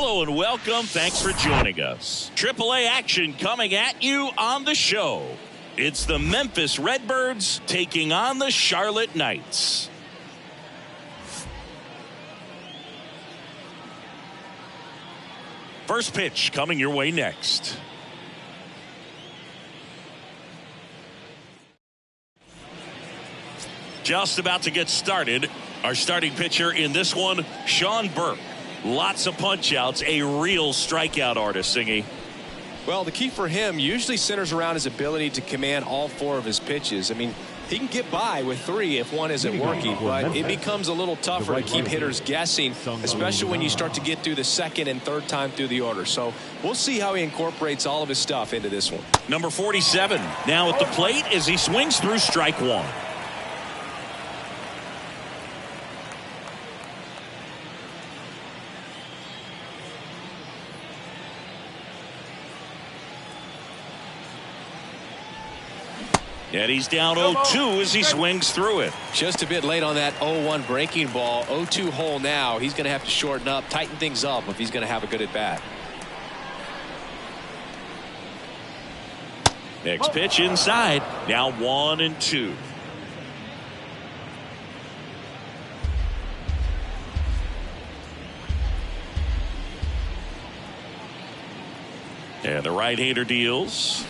Hello and welcome. Thanks for joining us. AAA action coming at you on the show. It's the Memphis Redbirds taking on the Charlotte Knights. First pitch coming your way next. Just about to get started. Our starting pitcher in this one, Sean Burke. Lots of punch outs, a real strikeout artist, Singy. Well, the key for him usually centers around his ability to command all four of his pitches. I mean, he can get by with three if one isn't working, but it becomes a little tougher to keep hitters guessing, especially when you start to get through the second and third time through the order. So we'll see how he incorporates all of his stuff into this one. Number 47 now at the plate as he swings through strike one. And he's down 0-2 as he swings through it. Just a bit late on that 0-1 breaking ball. 0-2 hole now. He's going to have to shorten up, tighten things up if he's going to have a good at bat. Next pitch inside. Now 1-2. And the right-hander deals.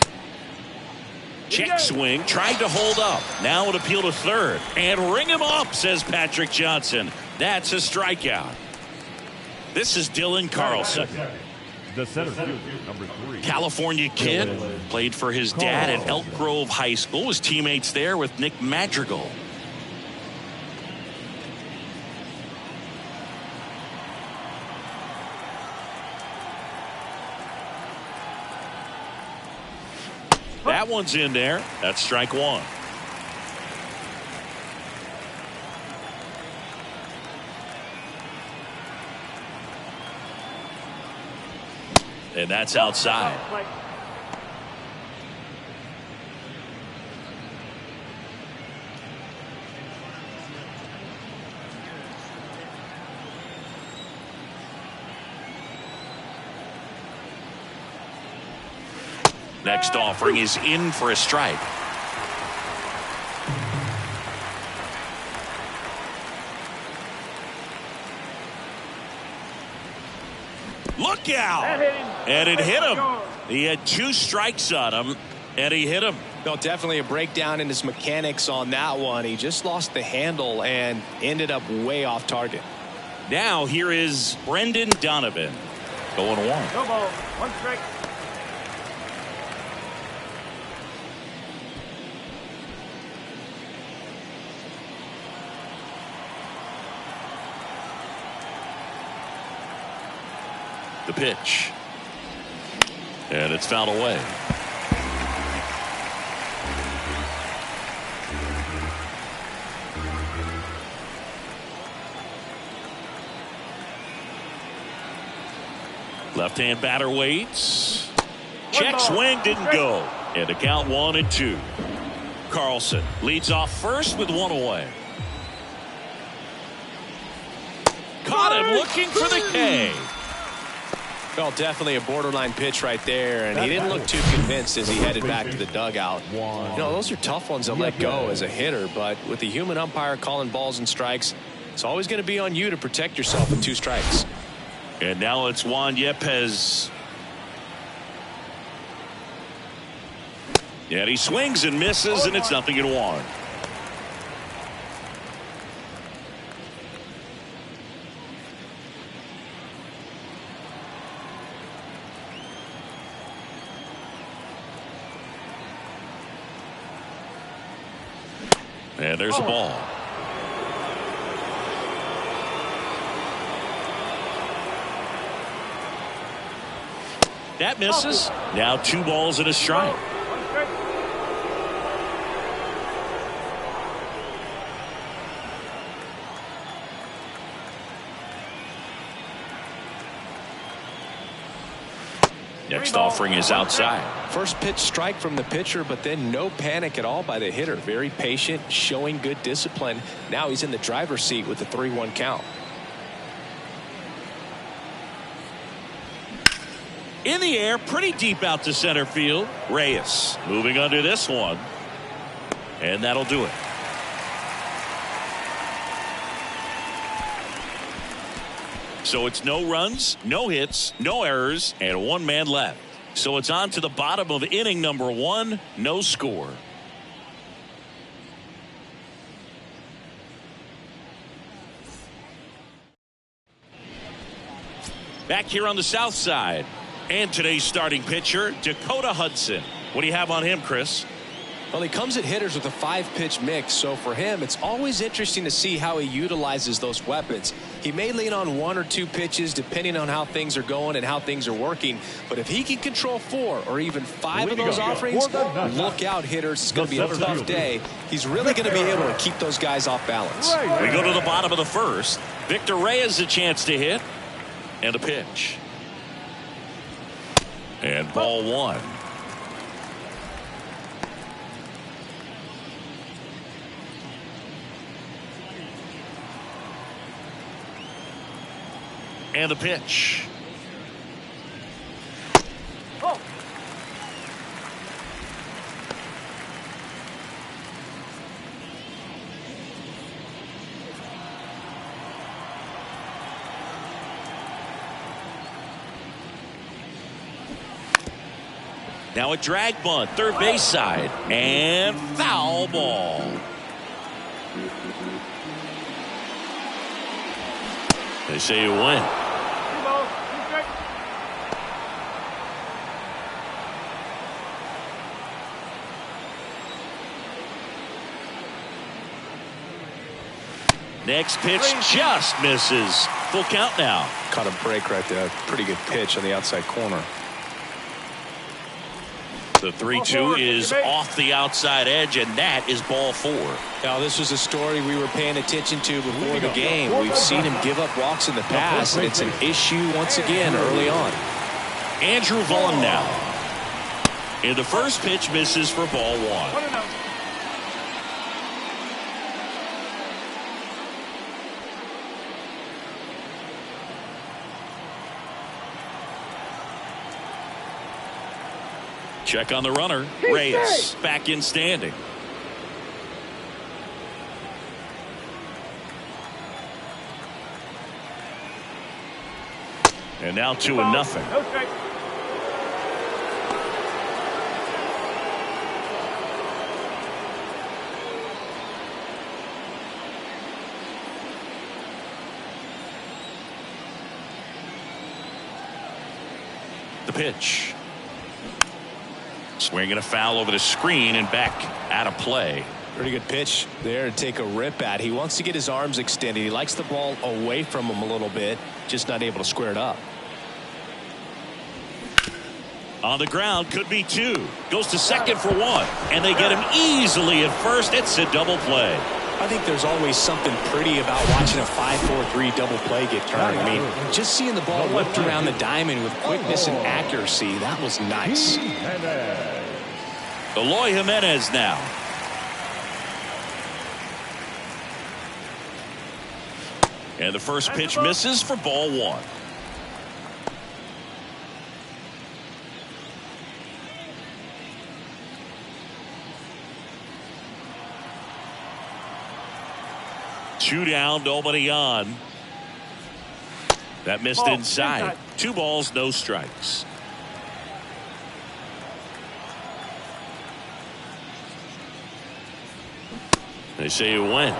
Check swing, tried to hold up. Now an appeal to third. And ring him up, says Patrick Johnson. That's a strikeout. This is Dylan Carlson. The center fielder, number 3. California kid. Played for his dad at Elk Grove High School. His teammates there with Nick Madrigal. That one's in there. That's strike one. And that's outside. Next offering is in for a strike. Look out! And it hit him. He had 2 strikes on him, and he hit him. No, definitely a breakdown in his mechanics on that one. He just lost the handle and ended up way off target. Now here is Brendan Donovan. Going 1. No ball. 1 strike. The pitch. And it's fouled away. Left-hand batter waits. Check swing, didn't go. And the count 1-2. Carlson leads off first with 1 away. Caught him looking for the K. Well, definitely a borderline pitch right there, and he didn't look too convinced as he headed back to the dugout. You know, those are tough ones to let go as a hitter, but with the human umpire calling balls and strikes, it's always going to be on you to protect yourself with 2 strikes. And now it's Juan Yepes. And he swings and misses, and it's 0-1. And there's a ball. That misses. Now 2 balls and a strike. Next offering is outside. First pitch strike from the pitcher, but then no panic at all by the hitter. Very patient, showing good discipline. Now he's in the driver's seat with the 3-1 count. In the air, pretty deep out to center field. Reyes moving under this one. And that'll do it. So it's no runs, no hits, no errors, and one man left. So it's on to the bottom of inning number 1, no score. Back here on the south side. And today's starting pitcher, Dakota Hudson. What do you have on him, Chris? Well, he comes at hitters with a 5-pitch mix, so for him, it's always interesting to see how he utilizes those weapons. He may lean on 1 or 2 pitches depending on how things are going and how things are working, but if he can control 4 or even 5 of those offerings, look out, hitters. It's going to be a tough day. He's really going to be able to keep those guys off balance. We go to the bottom of the first. Victor Reyes a chance to hit. And a pitch. And ball 1. And a pitch. Oh. Now a drag bunt, third base side, and foul ball. They say you win. Next pitch just misses. Full count now. Caught a break right there. Pretty good pitch on the outside corner. The 3-2 is off the outside edge, and that is ball 4. Now, this was a story we were paying attention to before the game. We've seen him give up walks in the past, and it's an issue once again early on. Andrew Vaughn now. And the first pitch misses for ball 1. Check on the runner. Reyes back in standing. And now 2-0. The pitch. Swinging a foul over the screen and back out of play. Pretty good pitch there to take a rip at. He wants to get his arms extended. He likes the ball away from him a little bit, just not able to square it up. On the ground, could be 2. Goes to second for 1. And they get him easily at first. It's a double play. I think there's always something pretty about watching a 5-4-3 double play get turned. I mean, just seeing the ball whipped around the diamond with quickness and accuracy, that was nice. Eloy Jimenez now. And the first pitch misses for ball 1. Two down, nobody on. That missed inside. 2 balls, no strikes. They say you win.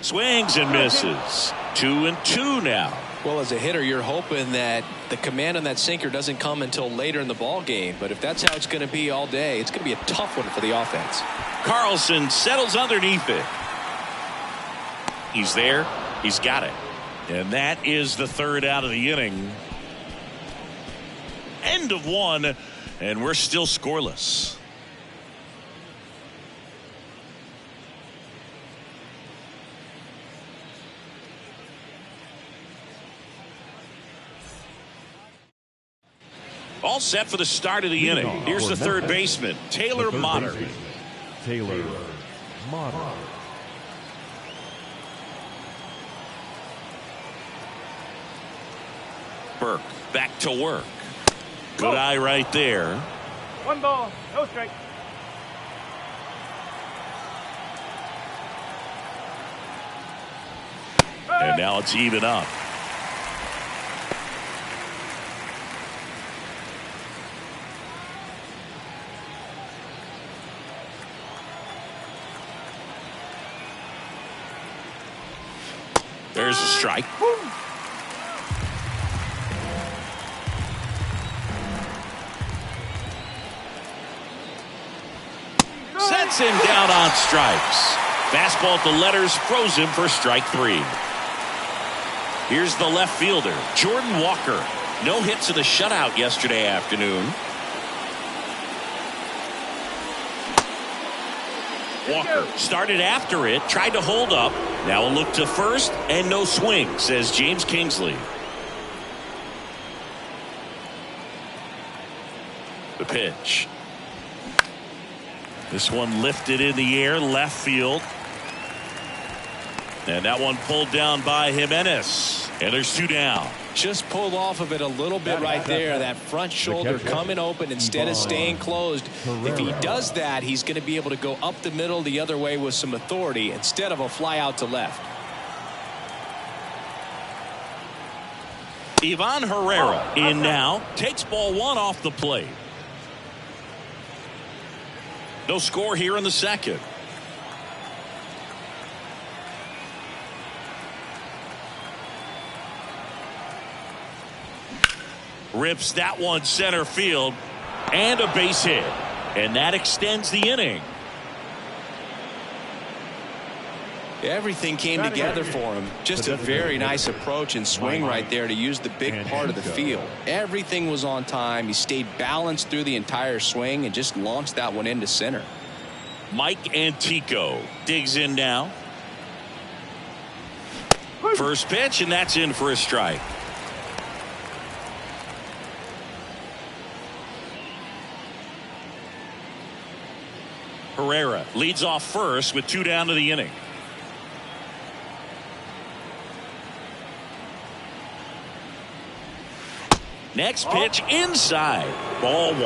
Swings and misses. 2-2 now. Well, as a hitter, you're hoping that the command on that sinker doesn't come until later in the ball game. But if that's how it's going to be all day, it's going to be a tough one for the offense. Carlson settles underneath it. He's there. He's got it. And that is the 3rd out of the inning. End of 1, and we're still scoreless. All set for the start of the inning. Here's the third baseman, Taylor Motter. Taylor Motter. Burke back to work. Good eye right there. 1 ball, no strike. And now it's even up. There's a strike. Sets him down on strikes. Fastball at the letters froze him for strike 3. Here's the left fielder, Jordan Walker. No hits in the shutout yesterday afternoon. Walker started after it, tried to hold up. Now a look to first and no swing, says James Kingsley. The pitch. This one lifted in the air, left field. And that one pulled down by Jimenez. And there's 2 down. Just pulled off of it a little bit right there. That front shoulder coming open instead of staying closed. If he does that, he's going to be able to go up the middle the other way with some authority instead of a fly out to left. Ivan Herrera in now. Takes ball 1 off the plate. No score here in the second. Rips that one center field and a base hit, and that extends the inning. Everything came together for him. Just a very nice approach and swing right there to use the big part of the field. Everything was on time. He stayed balanced through the entire swing and just launched that one into center. Mike Antico digs in now. First pitch, and that's in for a strike. Herrera leads off first with 2 down to the inning. Next pitch inside. Ball 1.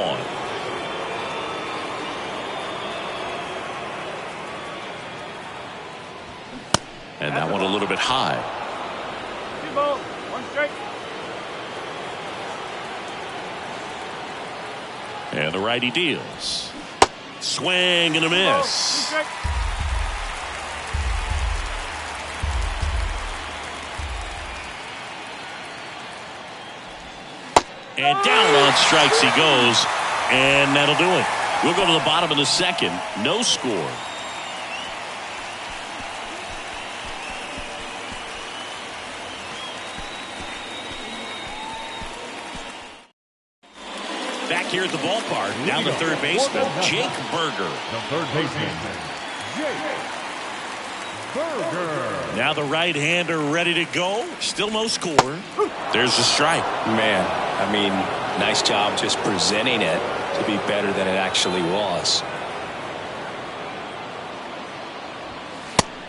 And that one a little bit high. 2 balls, 1 strike. And the righty deals. Swing and a miss. And down on strikes he goes, and that'll do it. We'll go to the bottom of the second. No score. Back here at the ballpark, down the third baseman, Jake Berger. The third baseman, Jake Berger. Now the right-hander ready to go. Still no score. There's a strike. Man, I mean, nice job just presenting it to be better than it actually was.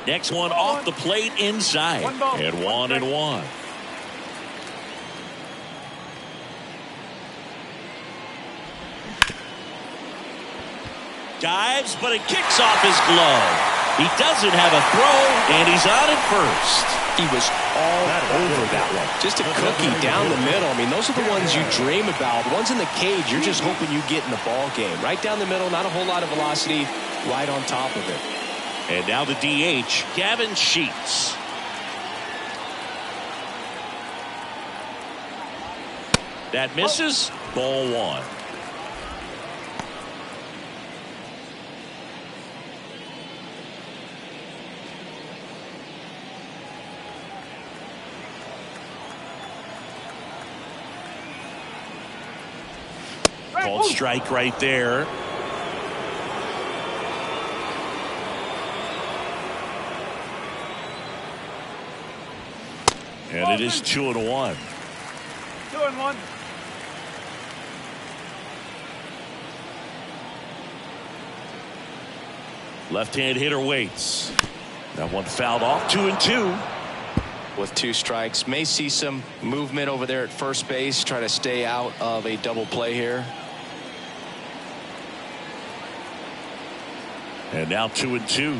Next one off the plate inside. And 1-1. Dives, but it kicks off his glove. He doesn't have a throw, and he's on at first. He was all over that one. Just a cookie down the middle. I mean, those are the ones you dream about. The ones in the cage, you're just hoping you get in the ball game. Right down the middle, not a whole lot of velocity, right on top of it. And now the DH, Gavin Sheets. That misses. Ball 1. Called strike right there. And it is 2-1. 2-1. Left-hand hitter waits. That one fouled off. 2-2. With 2 strikes, may see some movement over there at first base. Try to stay out of a double play here. And now 2-2.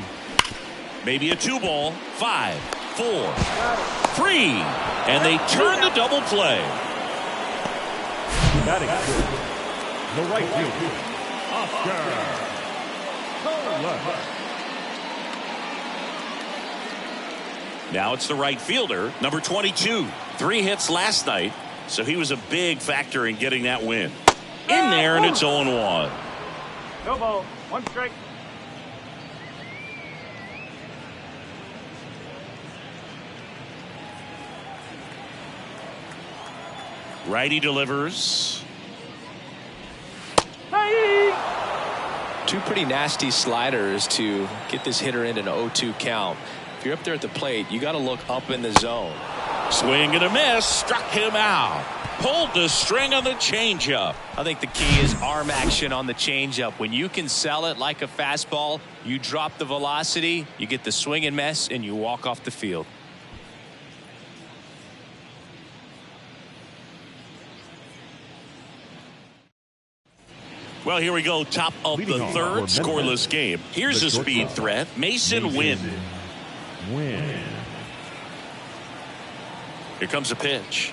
Maybe a 2-ball. 5, 4, 3, and they turn the double play. Batting good. The right fielder, Oscar. Left. Now it's the right fielder, number 22. 3 hits last night, so he was a big factor in getting that win. In there, and it's 0-1. No ball. 1 strike. Righty delivers. Hey! 2 pretty nasty sliders to get this hitter in an 0-2 count. If you're up there at the plate, you got to look up in the zone. Swing and a miss. Struck him out. Pulled the string on the changeup. I think the key is arm action on the changeup. When you can sell it like a fastball, you drop the velocity, you get the swing and miss, and you walk off the field. Well, here we go. Top of the third, scoreless game. Here's a speed threat. Mason Wynn. Here comes a pitch.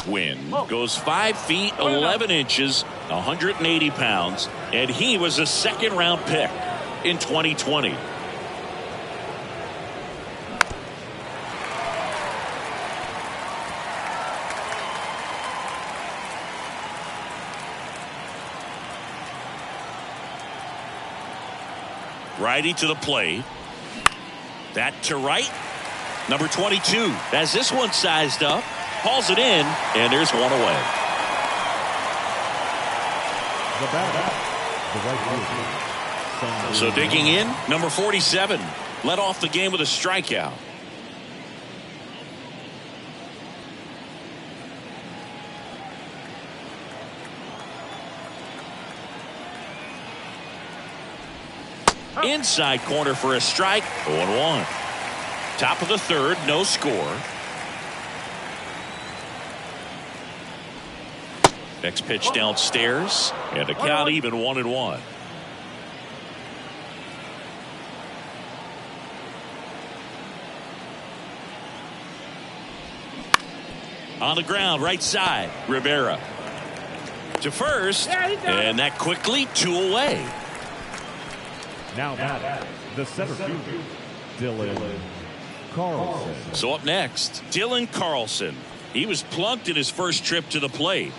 Wynn goes 5 feet 11 inches, 180 pounds, and he was a 2nd-round pick in 2020. Righty to the plate. That to right. Number 22 has this one sized up. Hauls it in, and there's one away. The batter, the right fielder. So digging in, number 47 led off the game with a strikeout. Inside corner for a strike. 0-1. Top of the third, no score. Next pitch downstairs, and a count even 1-1. On the ground, right side, Rivera to first, and that quickly 2 away. Now batting, the center fielder, Dylan Carlson. So up next, Dylan Carlson. He was plunked in his first trip to the plate.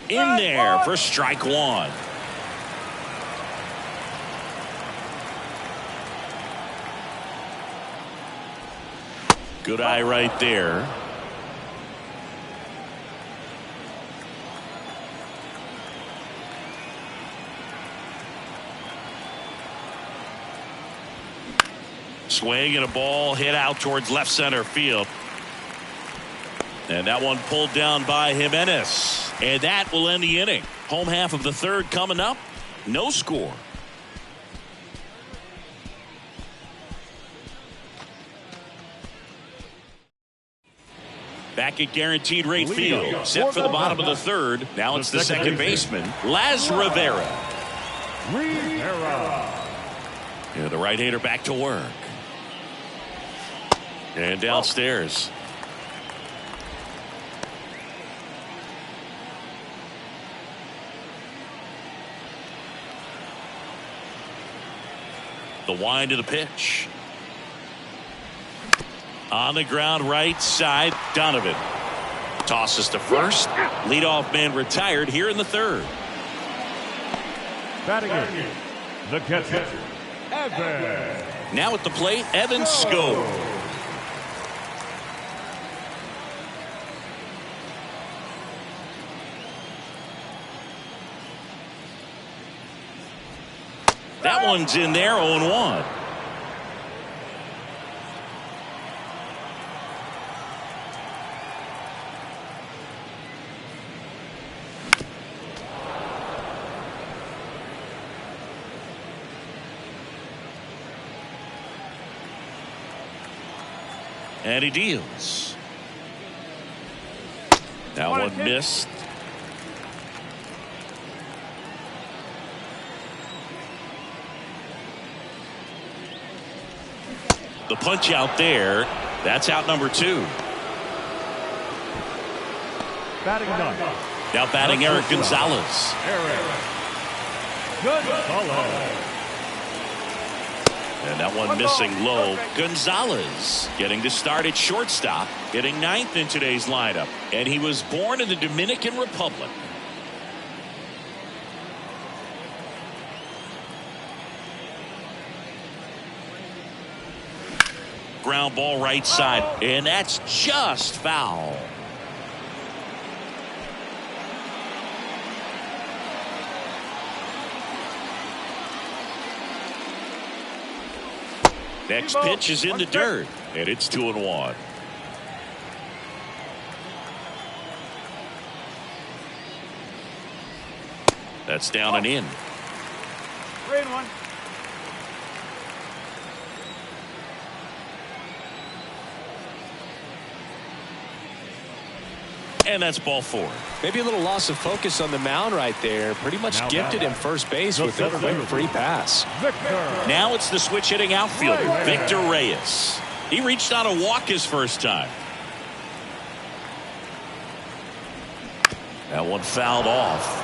In there for strike 1. Good eye right there. Swing and a ball hit out towards left center field. And that one pulled down by Jimenez. And that will end the inning. Home half of the third coming up. No score. Back at Guaranteed Rate Field. Set for the bottom of the third. Now it's the second baseman, Las Rivera. Yeah, the right-hander back to work. And downstairs. The wind of the pitch. On the ground, right side, Donovan. Tosses to first. Leadoff man retired here in the third. Batting in, the catcher, Evan. Now at the plate, Evan Skov. That one's in there, 0-1. And he deals. That one missed. The punch out there. That's out number 2. Batting none. Now batting Eric Gonzalez. And that one missing low. Gonzalez getting to start at shortstop, hitting 9th in today's lineup. And he was born in the Dominican Republic. Ground ball right side, and that's just foul. Next pitch is in the dirt, and it's 2-1. That's down and in. 3-1. And that's ball 4. Maybe a little loss of focus on the mound right there. Pretty much gifted him first base with a quick free pass. Now it's the switch hitting outfielder, Victor Reyes. He reached on a walk his first time. That one fouled off.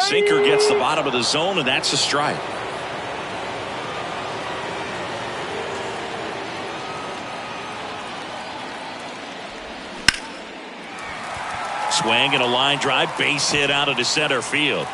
Sinker gets the bottom of the zone, and that's a strike. Swing and a line drive, base hit out into center field.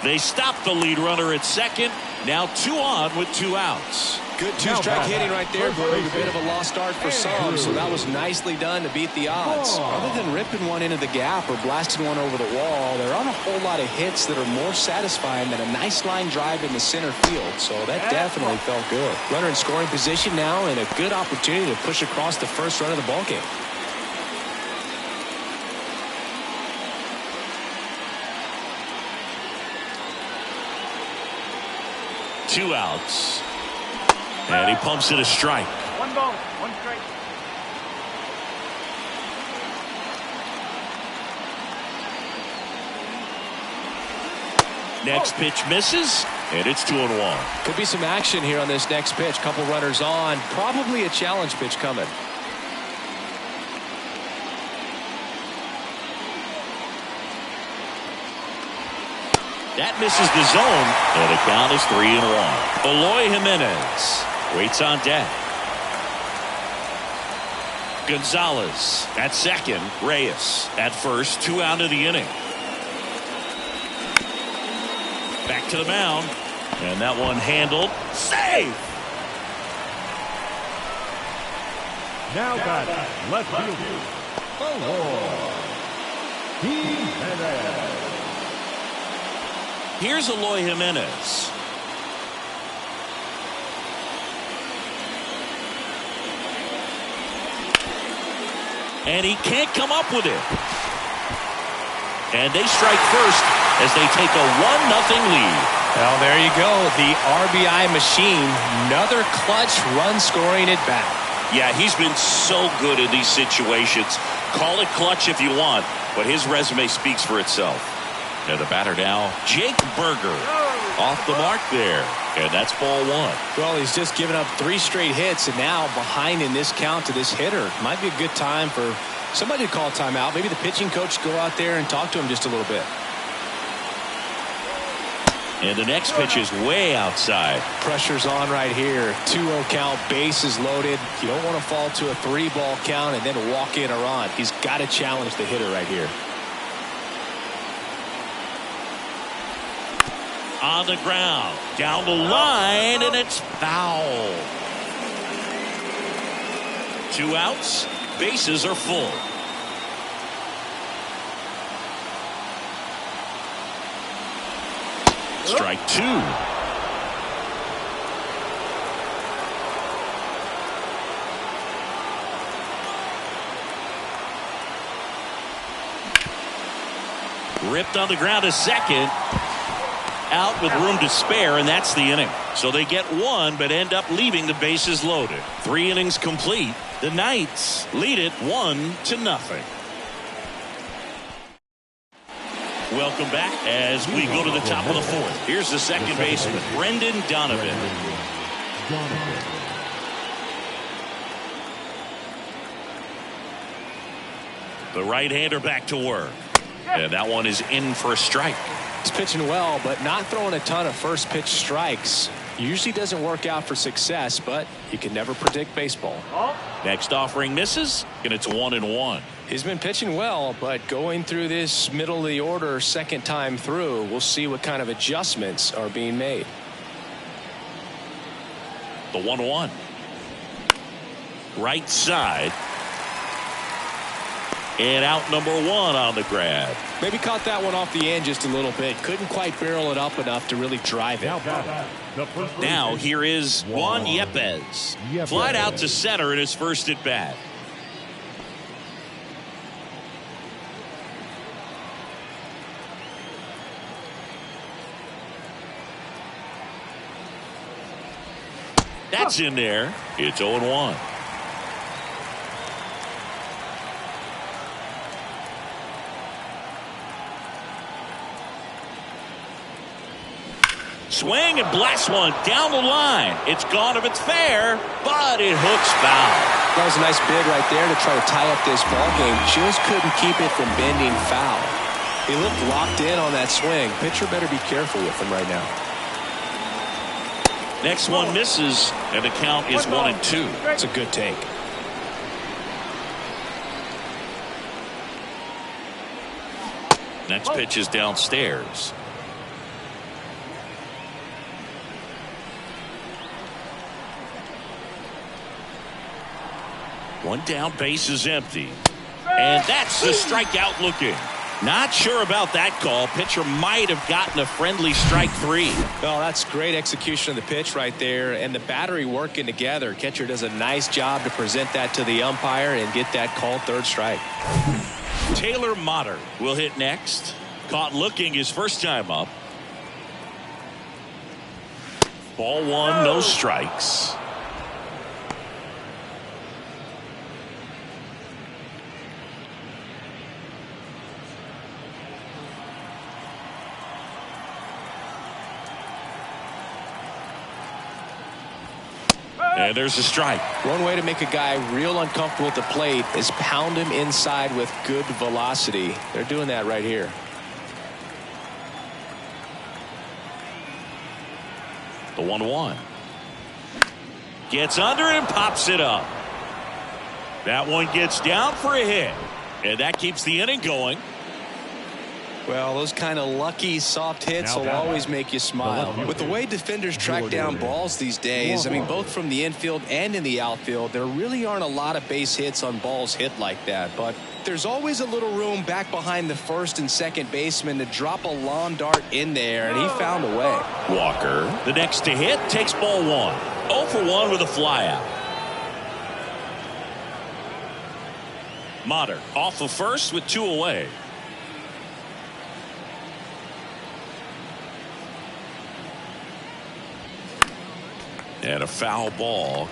They stop the lead runner at second. Now 2 on with 2 outs. Good 2-strike hitting right there, but a bit of a lost start for some, so that was nicely done to beat the odds. Other than ripping one into the gap or blasting one over the wall, there aren't a whole lot of hits that are more satisfying than a nice line drive in the center field, so that definitely felt good. Runner in scoring position now, and a good opportunity to push across the first run of the ballgame. Two outs. And he pumps it a strike. 1 ball, 1 strike. Next pitch misses, and it's 2-1. Could be some action here on this next pitch. Couple runners on. Probably a challenge pitch coming. That misses the zone, and the count is 3-1. Eloy Jimenez waits on deck. Gonzalez at second. Reyes at first. 2 out of the inning. Back to the mound, and that one handled. Safe. Now batting left fielder, Jimenez. Here's Eloy Jimenez. And he can't come up with it. And they strike first as they take a 1-0 lead. Well, there you go. The RBI machine. Another clutch run scoring at bat. Yeah, he's been so good in these situations. Call it clutch if you want, but his resume speaks for itself. And the batter now, Jake Berger, off the mark there. And that's ball 1. Well, he's just given up 3 straight hits, and now behind in this count to this hitter. Might be a good time for somebody to call timeout. Maybe the pitching coach go out there and talk to him just a little bit. And the next pitch is way outside. Pressure's on right here. 2-0 count, bases loaded. You don't want to fall to a 3-ball count and then walk in or on. He's got to challenge the hitter right here. On the ground, down the line, and it's foul. 2 outs, bases are full. Strike 2. Ripped on the ground to second. Out with room to spare, and that's the inning. So they get one, but end up leaving the bases loaded. 3 innings complete. The Knights lead it 1-0. Welcome back as we go to the top of the 4th. Here's the second baseman, Brendan Donovan. The right-hander back to work. And that one is in for a strike. He's pitching well, but not throwing a ton of first pitch strikes. Usually doesn't work out for success, but you can never predict baseball. Next offering misses, and it's 1-1. He's been pitching well, but going through this middle of the order second time through, we'll see what kind of adjustments are being made. The 1-1. Right side. And out number 1 on the grab. Maybe caught that one off the end just a little bit. Couldn't quite barrel it up enough to really drive it. Now here is Juan Yepez. Flied out to center in his first at bat. That's in there. It's 0-1. Swing and blast one down the line. It's gone if it's fair, but it hooks foul. That was a nice bid right there to try to tie up this ball game. Just couldn't keep it from bending foul. He looked locked in on that swing. Pitcher better be careful with him right now. Next one misses, and the count is 1-2. That's a good take. Next pitch is downstairs. One down, base is empty. And that's the strikeout looking. Not sure about that call. Pitcher might have gotten a friendly strike 3. Well, that's great execution of the pitch right there, and the battery working together. Catcher does a nice job to present that to the umpire and get that called 3rd strike. Taylor Motter will hit next. Caught looking his first time up. Ball 1, no strikes. And there's a strike. One way to make a guy real uncomfortable at the plate is pound him inside with good velocity. They're doing that right here. The 1-1. Gets under it and pops it up. That one gets down for a hit. And that keeps the inning going. Well, those kind of lucky soft hits will always make you smile. With the way defenders track down balls these days, I mean, both from the infield and in the outfield, there really aren't a lot of base hits on balls hit like that. But there's always a little room back behind the first and second baseman to drop a lawn dart in there, and he found a way. Walker, the next to hit, takes ball 1. 0 for 1 with a flyout. Motter off of first with 2 away. And a foul ball.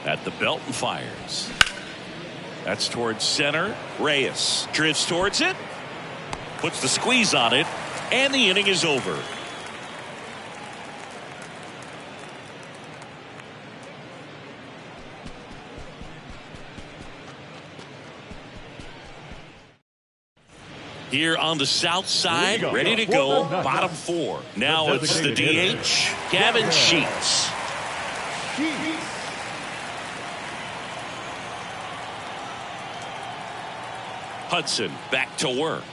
At the belt and fires. That's towards center. Reyes drifts towards it. Puts the squeeze on it. And the inning is over. Here on the south side, ready to go, bottom 4. Now it's the DH, Gavin Sheets. Hudson back to work.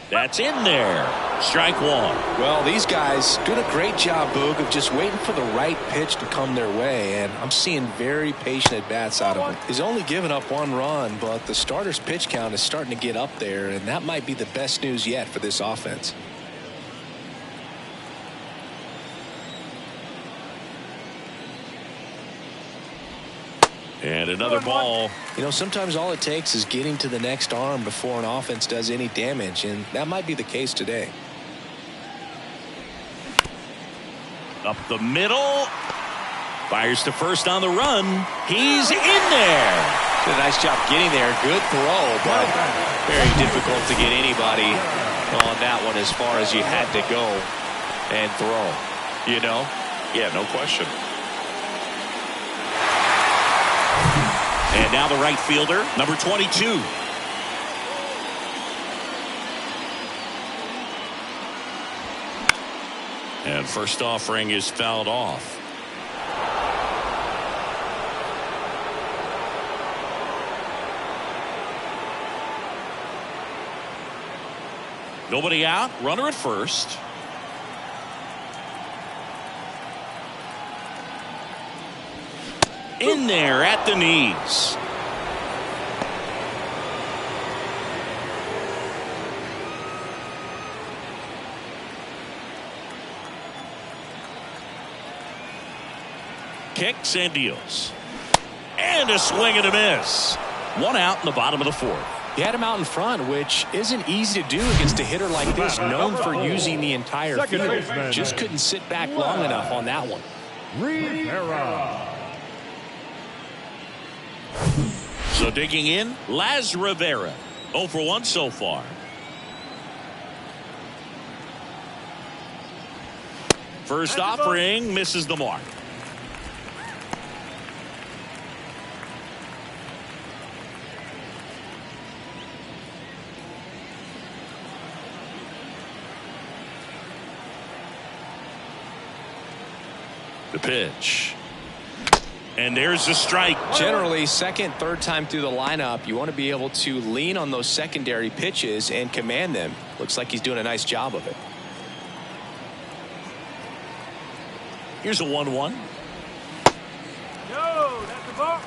That's in there. Strike 1. Well, these guys doing a great job, Boog, of just waiting for the right pitch to come their way, and I'm seeing very patient at-bats out of him. He's only given up 1 run, but the starter's pitch count is starting to get up there, and that might be the best news yet for this offense. And another ball. You know, sometimes all it takes is getting to the next arm before an offense does any damage, and that might be the case today. Up the middle. Fires to first on the run. He's in there. Did a nice job getting there. Good throw, but very difficult to get anybody on that one as far as you had to go and throw. You know? Yeah, no question. And now the right fielder, number 22. And first offering is fouled off. Nobody out, runner at first. In there at the knees. Kicks and deals. And a swing and a miss. One out in the bottom of the fourth. He had him out in front, which isn't easy to do against a hitter like this, known for using the entire field. Just couldn't sit back long enough on that one. Rivera. So digging in, Laz Rivera. 0 for 1 so far. First offering misses the mark. The pitch. And there's the strike. Generally, second, third time through the lineup, you want to be able to lean on those secondary pitches and command them. Looks like he's doing a nice job of it. Here's a 1-1. No, that's the ball.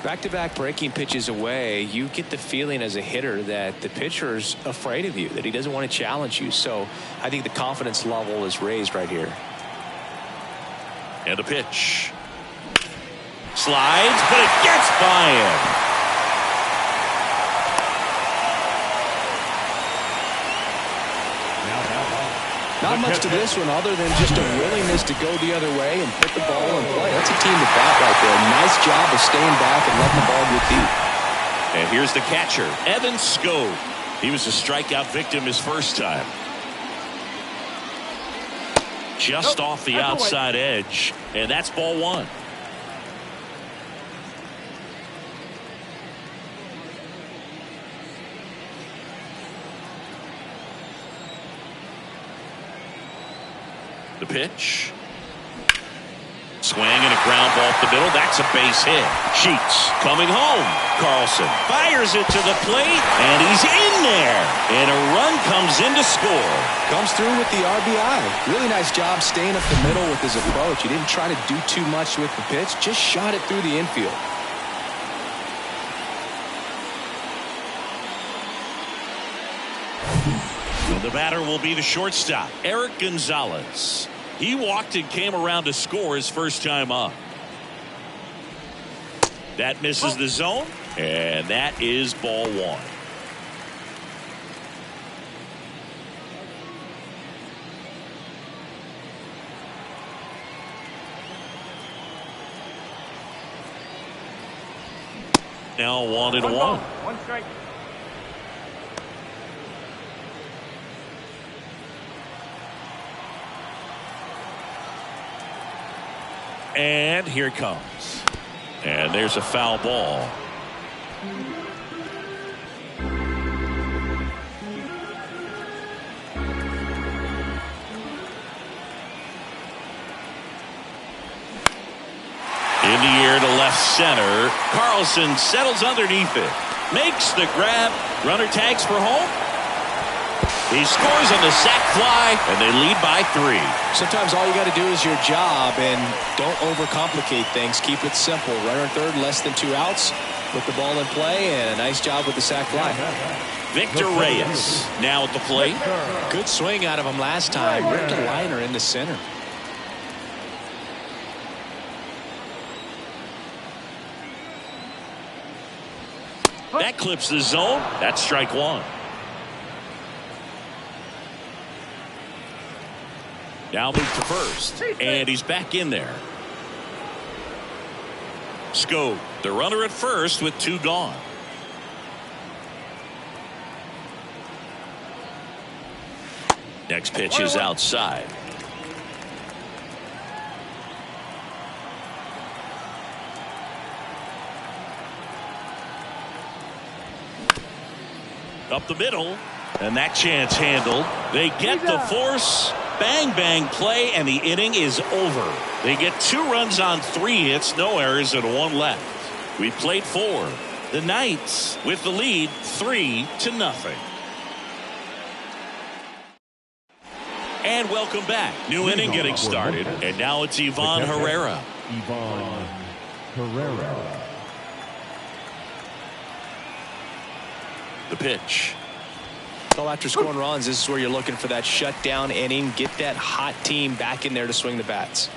Back-to-back breaking pitches away, you get the feeling as a hitter that the pitcher's afraid of you, that he doesn't want to challenge you. So I think the confidence level is raised right here. And a pitch. Slides, but it gets by him. Not much to this one other than just a willingness to go the other way and put the ball in play. That's a team to bat right there. Nice job of staying back and letting the ball get deep. And here's the catcher, Evan Skov. He was a strikeout victim his first time. Just off the outside edge, and that's ball one. The pitch. Swing and a ground ball up the middle. That's a base hit. Sheets coming home. Carlson fires it to the plate, and he's in there. And a run comes in to score. Comes through with the RBI. Really nice job staying up the middle with his approach. He didn't try to do too much with the pitch. Just shot it through the infield. Well, the batter will be the shortstop, Eric Gonzalez. He walked and came around to score his first time up. That misses the zone, and that is ball one. Now 1-1. One strike. And here it comes. And there's a foul ball. In the air to left center. Carlson settles underneath it. Makes the grab. Runner tags for home. He scores on the sac fly, and they lead by 3. Sometimes all you got to do is your job, and don't overcomplicate things. Keep it simple. Runner third, less than 2 outs. Put the ball in play, and a nice job with the sac fly. Victor Reyes now at the plate. Good swing out of him last time. Ripped a liner into center. That clips the zone. That's strike one. Now move to first. And he's back in there. Scope, the runner at first with two gone. Next pitch is outside. Up the middle, and that chance handled. They get the force. Bang, bang play, and the inning is over. They get 2 runs on 3 hits, no errors, and 1 left. We played 4. The Knights with the lead 3-0. And welcome back. New inning getting started, and now it's Ivan Herrera. Ivan Herrera. The pitch. Well, after scoring runs, this is where you're looking for that shutdown inning. Get that hot team back in there to swing the bats.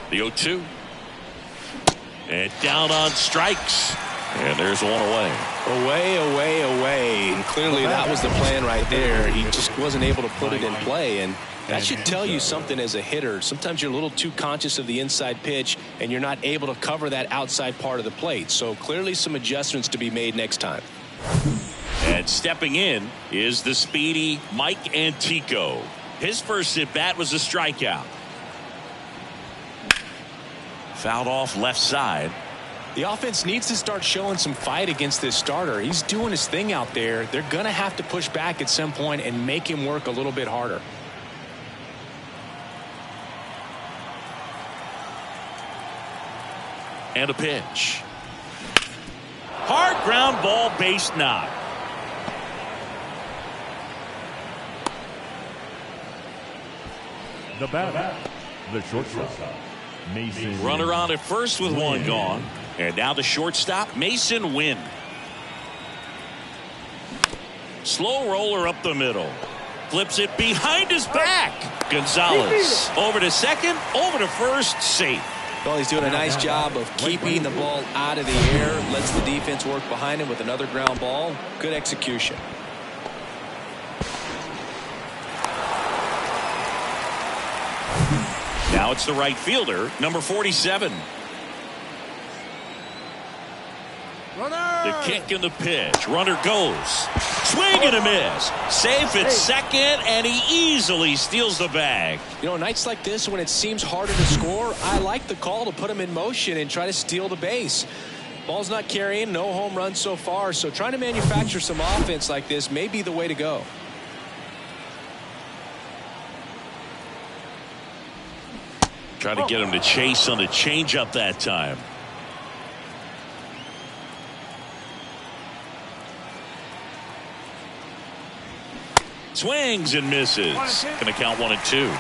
The 0-2. And down on strikes. And there's one away. Away. And clearly that was the plan right there. He just wasn't able to put it in play. And that should tell you something as a hitter. Sometimes you're a little too conscious of the inside pitch, and you're not able to cover that outside part of the plate. So clearly some adjustments to be made next time. And stepping in is the speedy Mike Antico. His first at bat was a strikeout. Fouled off left side. The offense needs to start showing some fight against this starter. He's doing his thing out there. They're going to have to push back at some point and make him work a little bit harder. And a pitch. Hard ground ball, base knock. The batter, the shortstop, Mason. Runner on at first with one gone. And now the shortstop, Mason Wynn. Slow roller up the middle. Flips it behind his back. Gonzalez over to second, over to first, safe. Well, he's doing a nice job of keeping the ball out of the air. Lets the defense work behind him with another ground ball. Good execution. Now it's the right fielder, number 47. The kick and the pitch. Runner goes. Swing and a miss. Safe at second, and he easily steals the bag. You know, nights like this when it seems harder to score, I like the call to put him in motion and try to steal the base. Ball's not carrying, no home runs so far, so trying to manufacture some offense like this may be the way to go. Trying to get him to chase on the changeup that time. Swings and misses. Going to count 1 and 2.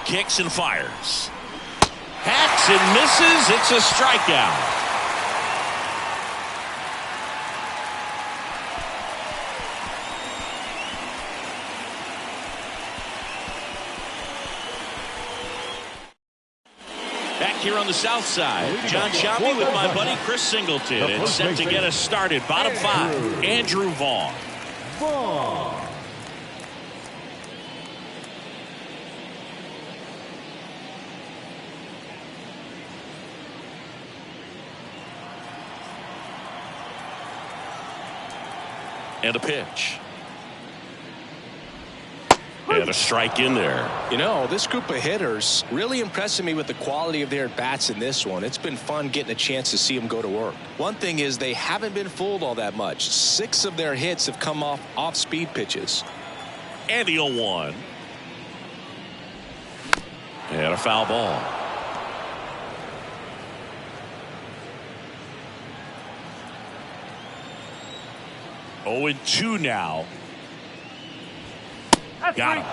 Kicks and fires. Hacks and misses. It's a strikeout. Back here on the south side, John Shelby with my buddy Chris Singleton. And set to get us started. Bottom 5, Andrew Vaughn. And a pitch. And a strike in there. You know, this group of hitters really impressing me with the quality of their bats in this one. It's been fun getting a chance to see them go to work. One thing is they haven't been fooled all that much. 6 of their hits have come off speed pitches. And the 0-1. And a foul ball. 0-2 now. That's Got him.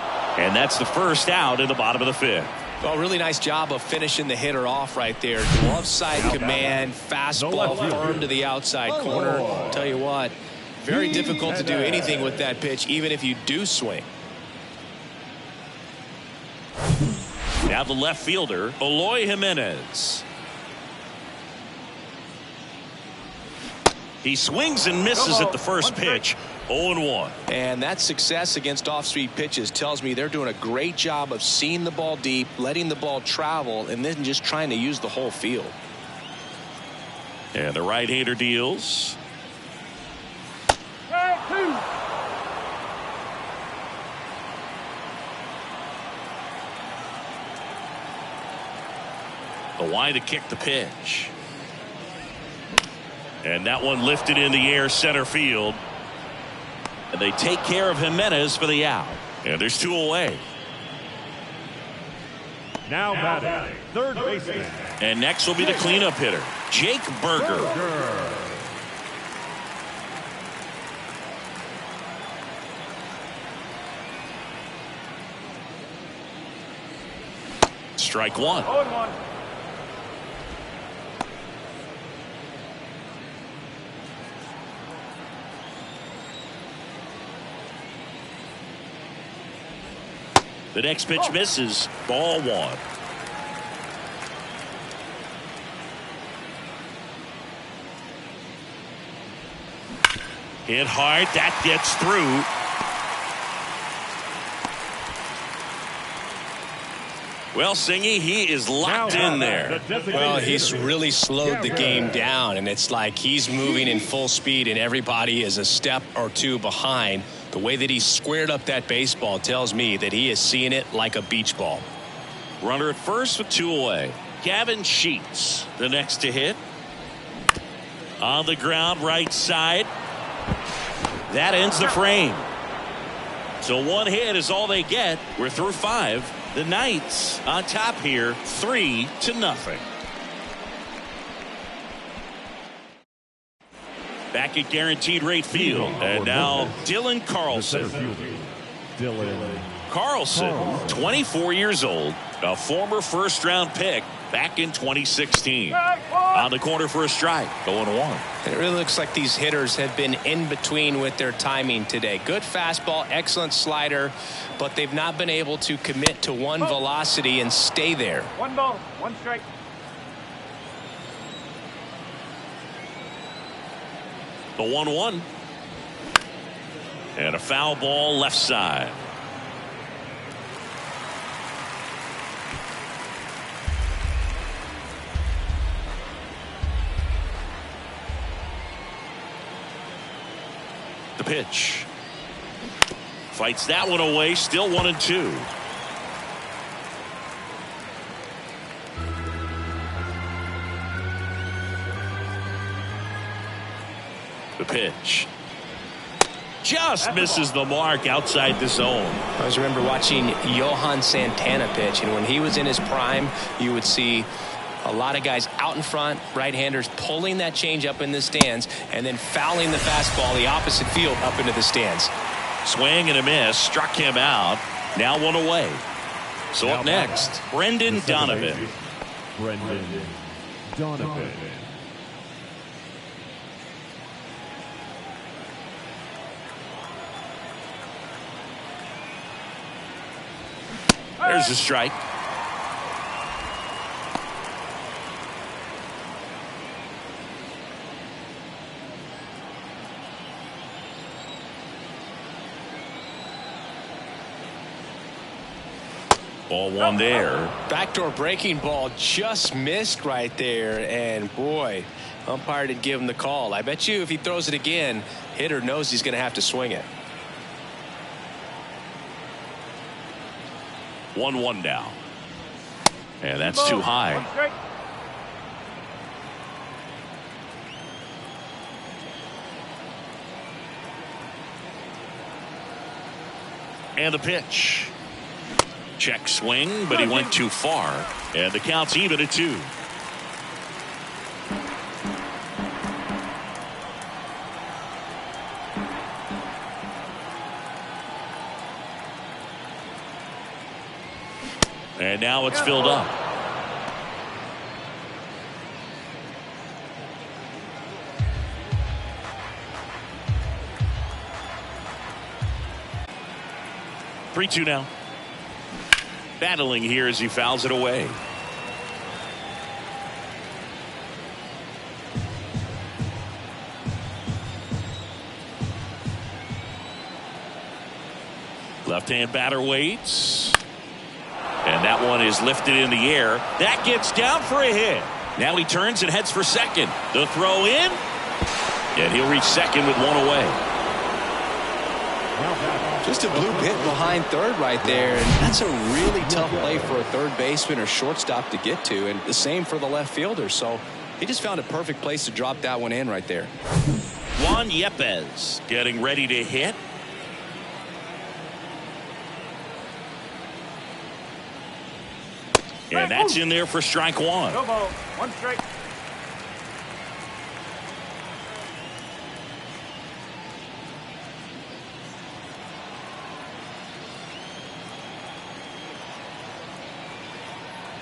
And that's the first out in the bottom of the fifth. Well, really nice job of finishing the hitter off right there. Glove side command, fastball firm to the outside corner. Tell you what, very difficult to do anything with that pitch, even if you do swing. Now the left fielder, Eloy Jimenez. He swings and misses at the first pitch. 0-1. And that success against off-speed pitches tells me they're doing a great job of seeing the ball deep, letting the ball travel, and then just trying to use the whole field. And the right-hander deals. The line to kick the pitch. And that one lifted in the air center field. And they take care of Jimenez for the out. And there's 2 away. Now batting, third baseman. And next will be the cleanup hitter, Jake Berger. Strike one. 0-1. The next pitch misses. Ball one. Hit hard. That gets through. Well, Singy, he is locked in there. Well, he's really slowed the game down, and it's like he's moving in full speed, and everybody is a step or two behind. The way that he squared up that baseball tells me that he is seeing it like a beach ball. Runner at first with 2 away. Gavin Sheets, the next to hit. On the ground, right side. That ends the frame. So 1 hit is all they get. We're through 5. The Knights on top here, 3-0. Back at Guaranteed Rate Field, and now Dylan Carlson. Carlson, 24 years old, a former first-round pick back in 2016. On the corner for a strike, 0-1. It really looks like these hitters have been in between with their timing today. Good fastball, excellent slider, but they've not been able to commit to one velocity and stay there. 1 ball, 1 strike. The 1-1. And a foul ball left side. The pitch. Fights that one away. Still 1-2. The pitch. Just misses the mark outside the zone. I always remember watching Johan Santana pitch, and when he was in his prime, you would see a lot of guys out in front, right-handers pulling that change up in the stands and then fouling the fastball the opposite field up into the stands. Swing and a miss, struck him out. Now 1 away. So up next, Brendan Donovan. Brendan Donovan. There's a strike. Ball 1 there. Backdoor breaking ball just missed right there, and boy, umpire didn't give him the call. I bet you if he throws it again, hitter knows he's going to have to swing it. 1-1 now. And that's too high. 1 strike. And the pitch. Check swing, but he went too far. And the count's even at 2. And now it's filled up. Three-two now. Battling here as he fouls it away. Left-hand batter waits. And that one is lifted in the air. That gets down for a hit. Now he turns and heads for second. The throw in. And he'll reach second with one away. Just a blue pit behind third right there. And that's a really tough play for a third baseman or shortstop to get to. And the same for the left fielder. So he just found a perfect place to drop that one in right there. Juan Yepez getting ready to hit. And that's in there for strike one. No ball. One strike.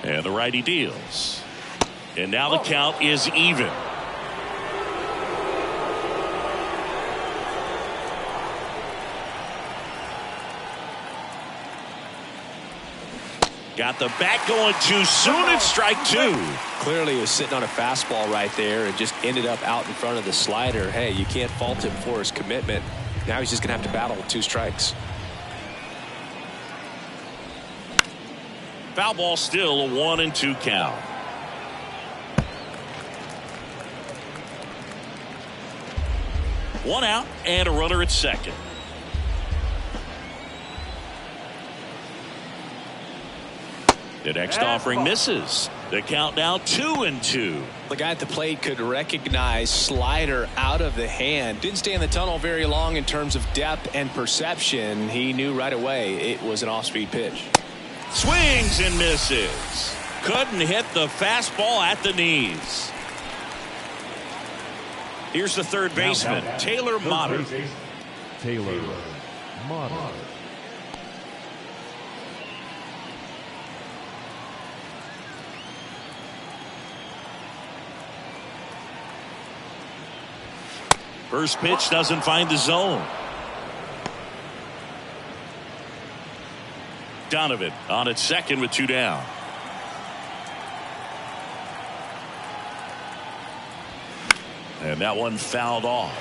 And the righty deals. And now the count is even. Got the bat going too soon. It's strike two. Clearly he was sitting on a fastball right there and just ended up out in front of the slider. Hey, you can't fault him for his commitment. Now he's just going to have to battle with two strikes. Foul ball, still a 1-2 count. One out and a runner at second. The next offering misses. The count now 2-2. The guy at the plate could recognize slider out of the hand. Didn't stay in the tunnel very long in terms of depth and perception. He knew right away it was an off-speed pitch. Swings and misses. Couldn't hit the fastball at the knees. Here's the third baseman, Taylor Motter. Taylor Motter. First pitch doesn't find the zone. Donovan on at second with two down. And that one fouled off.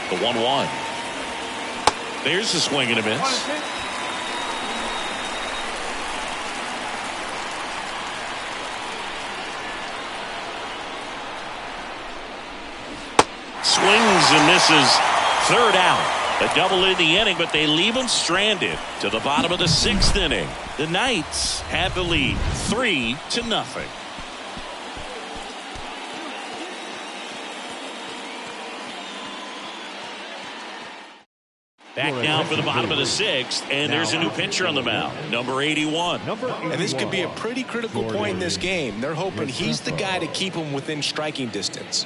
The 1-1. There's the swing and a miss. Swings and misses. Third out. A double in the inning, but they leave him stranded to the bottom of the sixth inning. The Knights have the lead 3-0. Back down for the bottom of the sixth, and there's a new pitcher on the mound, number 81. And this could be a pretty critical point in this game. They're hoping he's the guy to keep them within striking distance.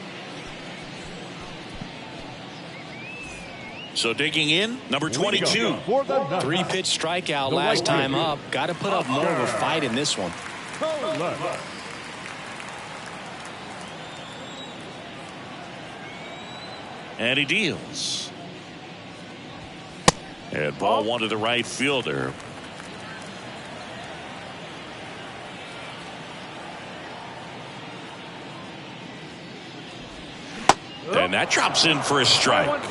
So digging in, number 22. Three-pitch strikeout last time up. Got to put up more of a fight in this one. And he deals. And ball one to the right fielder. And that drops in for a strike.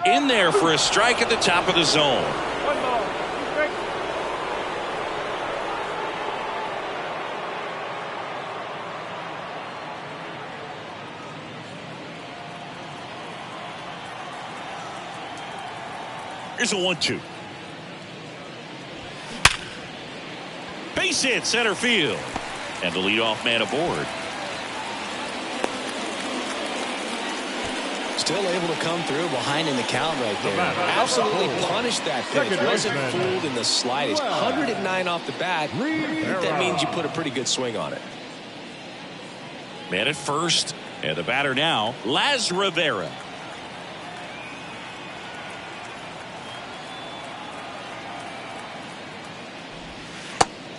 In there for a strike at the top of the zone. One ball. Two strikes. Here's a 1-2. Base hit center field. And the leadoff man aboard. still able to come through behind in the count right there. Absolutely punished that pitch. Wasn't fooled in the slightest. 109 off the bat. That means you put a pretty good swing on it. Man at first, and the batter now, Las Rivera.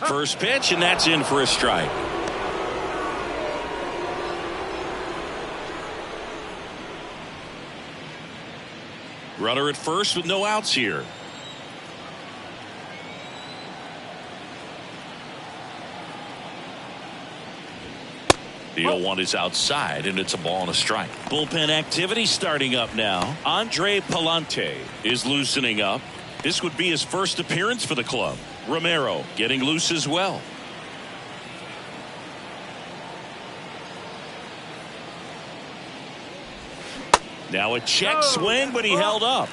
First pitch, and that's in for a strike. Runner at first with no outs here. The 0-1 is outside, and it's a ball and a strike. Bullpen activity starting up now. Andre Palante is loosening up. This would be his first appearance for the club. Romero getting loose as well. Now a check swing, but he held up.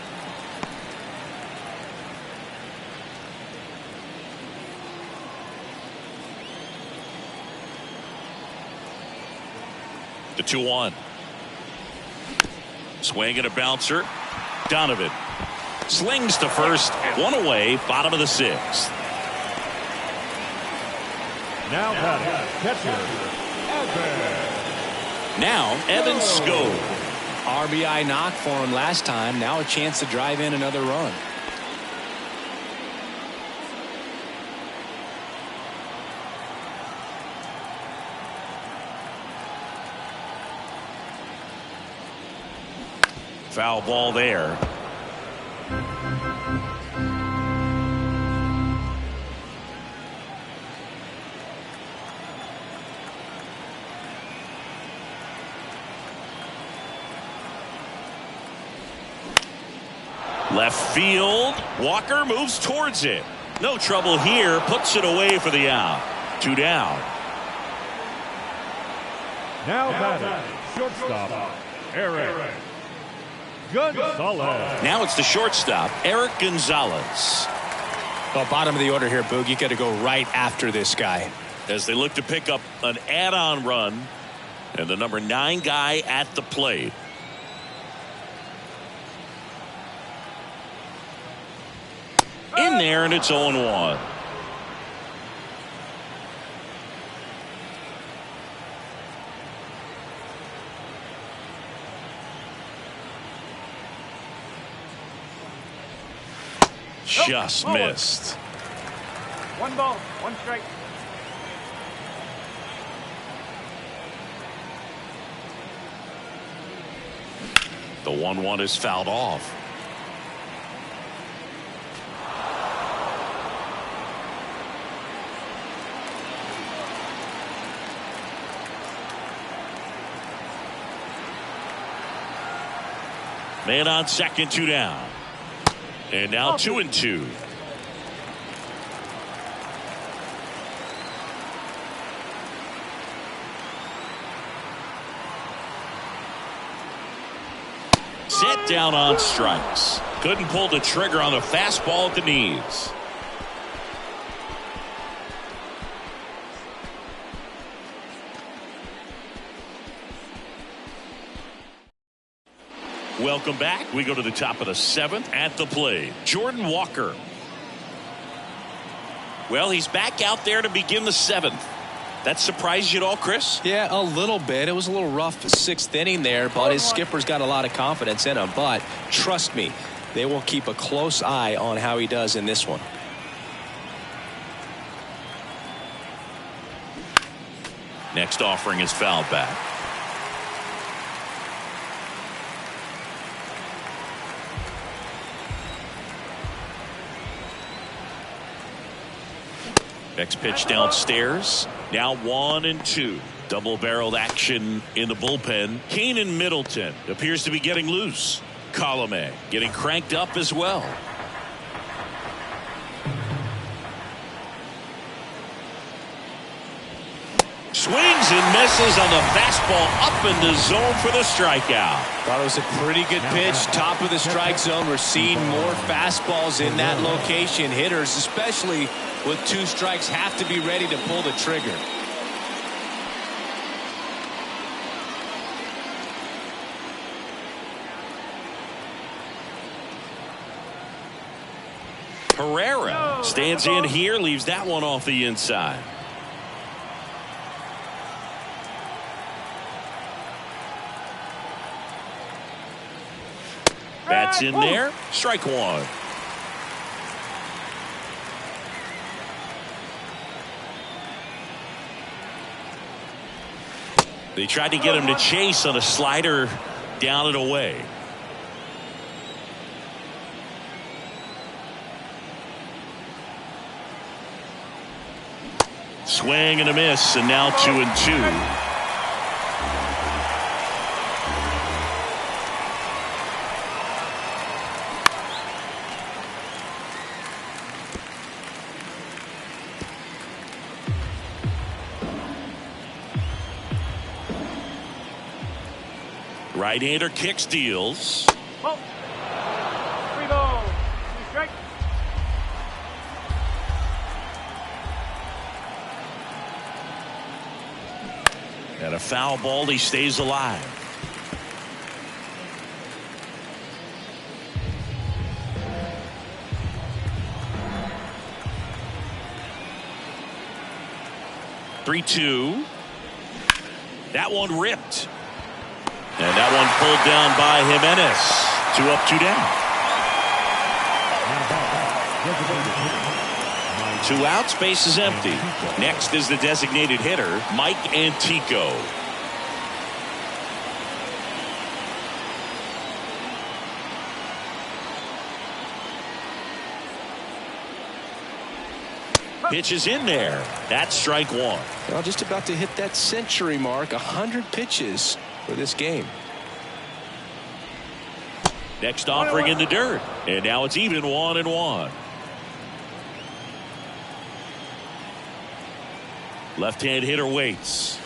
The 2-1. Swing and a bouncer. Donovan slings to first. One away. Bottom of the sixth. Now batting, catcher, Evan. Now Evan Skov. RBI knock for him last time. Now a chance to drive in another run. Foul ball there. Left field. Walker moves towards it. No trouble here. Puts it away for the out. 2 down. Now batting, shortstop, Eric Gonzalez. Now it's the shortstop, Eric Gonzalez. Well, bottom of the order here, Boog. You got to go right after this guy. As they look to pick up an add-on run. And the number 9 guy at the plate. In there, and it's 0-1. Just missed. 1 ball, 1 strike. The 1-1 is fouled off. Man on second, 2 down. And now 2-2. Set down on strikes. Couldn't pull the trigger on the fastball at the knees. Welcome back. We go to the top of the 7th at the plate. Jordan Walker. Well, he's back out there to begin the 7th. That surprised you at all, Chris? Yeah, a little bit. It was a little rough 6th inning there, but his skipper's got a lot of confidence in him. But trust me, they will keep a close eye on how he does in this one. Next offering is fouled back. Next pitch downstairs. Now 1-2. Double-barreled action in the bullpen. Keenan Middleton appears to be getting loose. Colome getting cranked up as well. Swings and misses on the fastball up in the zone for the strikeout. Thought it was a pretty good pitch. Top of the strike zone. We're seeing more fastballs in that location. Hitters, especially with 2 strikes, have to be ready to pull the trigger. Herrera stands in here, leaves that one off the inside. That's in there. Strike one. They tried to get him to chase on a slider down and away. Swing and a miss, and now 2-2. Right-hander kicks, deals. Ball. 3 balls. 2 strikes. And a foul ball, he stays alive. "3-2. That one ripped. And that one pulled down by Jimenez. 2 up, 2 down. 2 outs, base is empty. Next is the designated hitter, Mike Antico. Pitch is in there. That's strike one. Well, just about to hit that century mark. 100 pitches for this game. Next offering in the dirt. And now it's even 1-1. Left-hand hitter waits.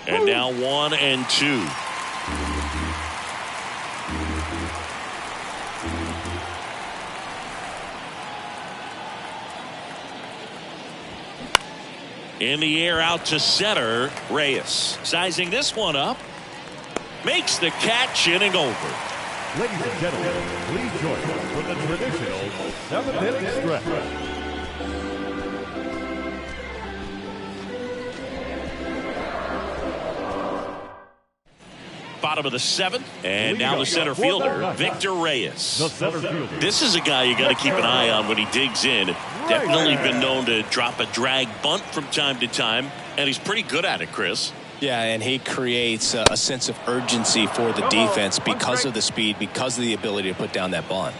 And now 1-2. In the air out to center. Reyes sizing this one up. Makes the catch, inning over. Ladies and gentlemen, please join us for the traditional 7th-inning stretch. Bottom of the 7th, and now the center fielder, Victor Reyes. The center fielder. This is a guy you got to keep an eye on when he digs in. Definitely been known to drop a drag bunt from time to time, and he's pretty good at it, Chris. Yeah, and he creates a sense of urgency for the defense because of the speed, because of the ability to put down that bunt.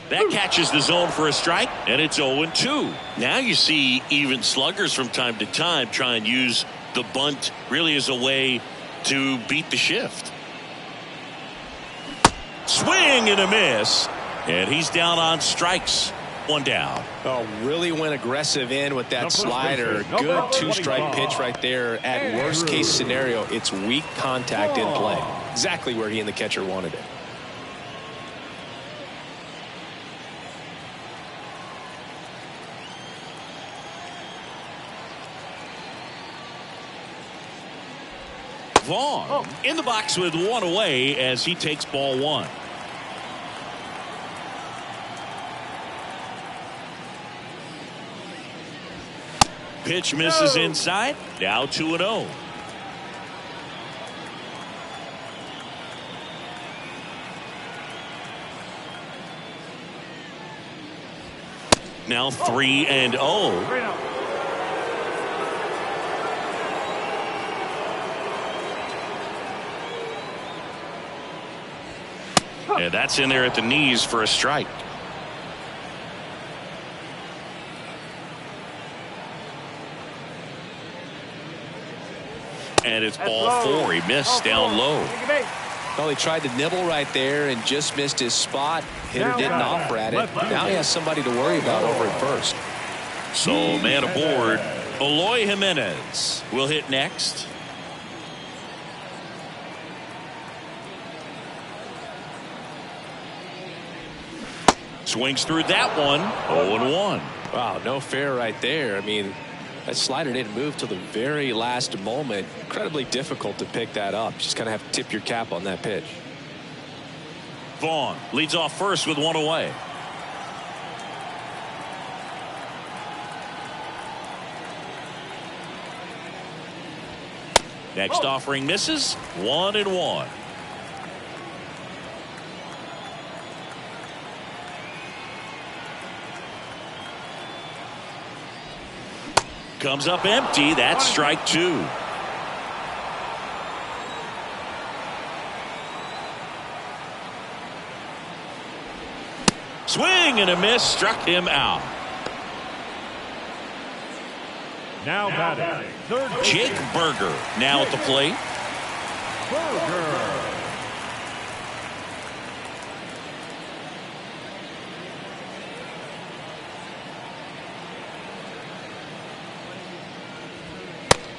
That catches the zone for a strike, and it's 0-2. Now you see even sluggers from time to time try and use the bunt really as a way to beat the shift. Swing and a miss, and he's down on strikes. 1 down. Oh, really went aggressive in with that slider. Good 2-strike pitch right there. At worst case scenario, it's weak contact in play. Exactly where he and the catcher wanted it. Vaughn in the box with 1 away as he takes ball 1. Pitch misses inside. Now 2-0. Now 3-0. 3-0. And that's in there at the knees for a strike. And it's ball 4. He missed down low. Well, he tried to nibble right there and just missed his spot. Hitter didn't offer at it. Now he has somebody to worry about over at first. So man aboard. Eloy Jimenez will hit next. Swings through that one. 0-1. Wow, no fair right there. I mean, that slider didn't move till the very last moment. Incredibly difficult to pick that up. Just kind of have to tip your cap on that pitch. Vaughn leads off first with one away. Next offering misses. 1-1. Comes up empty. That's strike two. Swing and a miss. Struck him out. Now batting, third Jake Berger now at the plate. Berger.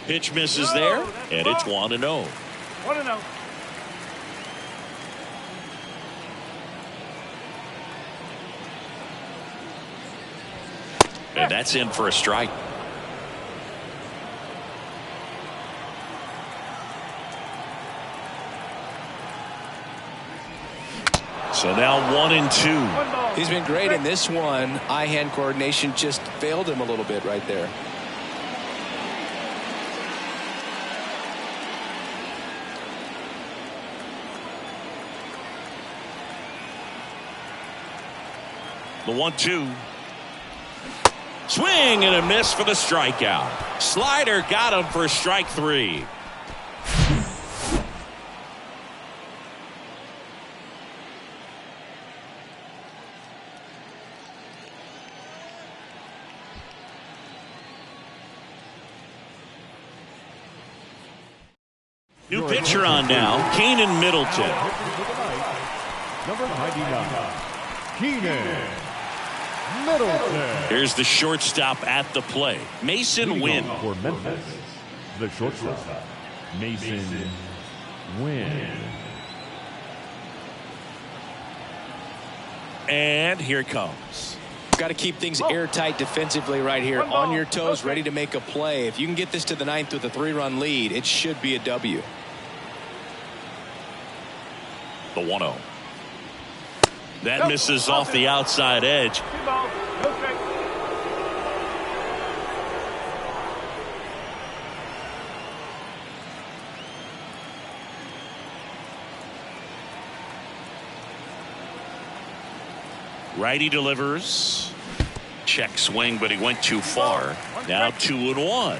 Pitch misses there, and it's 1-0. 1-0. And that's in for a strike. So now 1-2. He's been great in this one. Eye-hand coordination just failed him a little bit right there. The 1-2. Swing and a miss for the strikeout. Slider got him for strike three. New pitcher on now, Keenan Middleton. Number 99, Keenan Middleton. Here's the shortstop at the plate, Mason Wynn. For Memphis, the shortstop, Mason Wynn. And here it comes. Got to keep things airtight defensively right here. On your toes, ready to make a play. If you can get this to the ninth with a 3-run lead, it should be a W. The 1-0. That misses off the outside edge. 2 balls, no strikes. Righty delivers. Check swing, but he went too far. Now 2-1.